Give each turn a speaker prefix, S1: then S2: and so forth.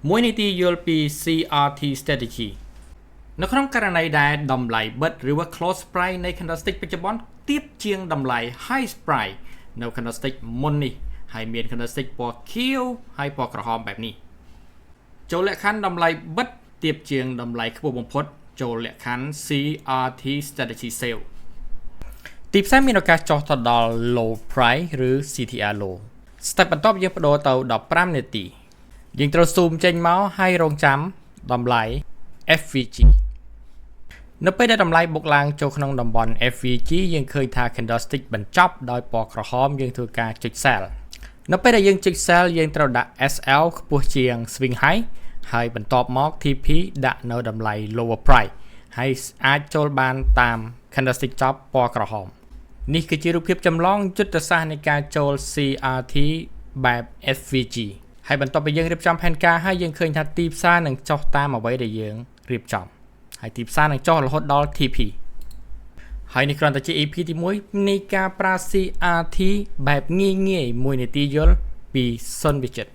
S1: មួយនីតិយល់ពី CRT strategy នៅក្នុងករណីដែលតម្លៃបិទឬว่า close price នៃ candlestick បច្ចុប្បន្នទាបជាងតម្លៃ high price នៅ candlestick មុននេះហើយមាន candlestick ពណ៌ខៀវហើយពណ៌ក្រហមបែបនេះចូលលក្ខខណ្ឌតម្លៃបិទទាបជាងតម្លៃខ្ពស់បំផុតចូលលក្ខខណ្ឌ CRT strategy sale ទីផ្សារមានឱកាសចុះទៅដល់ low price ឬ CTR low step បន្ទាប់យើងបដូរទៅ15នាទីយើងត្រូវ zoom ចេញមកហើយរងចាំតម្លៃ FVG នៅពេលដែលតម្លៃបុកឡើងចូលក្នុងតំបន់ FVG យើងឃើញថា candlestick បញ្ចប់ដោយពណ៌ក្រហមយើងធ្វើការចុច sell នៅពេលដែលយើងចុច sell យើងត្រូវដាក់ SL ខ្ពស់ជាង swing high ហើយបន្ទាប់មក TP ដាក់នៅតម្លៃ lower price ហើយអាចចូលបានតាម candlestick ចប់ពណ៌ក្រហមនេះគឺជារូបភាពចម្លងយុទ្ធសាស្ត្រនៃការចូល CRT បែប FVG ហើយបន្ទាប់ពីយើងរៀបចំផែនការហើយយើងឃើញថាទីផ្សារនឹងចុះតាមអ្វីដែលយើងរៀបចំហើយទីផ្សារនឹងចុះរហូតដល់ TP ហើយនេះគ្រាន់តែជា EP ទី1នៃការប្រើ CRT បែបងាយៗមួយនាទីយល់ពីសុនវិចិត្រ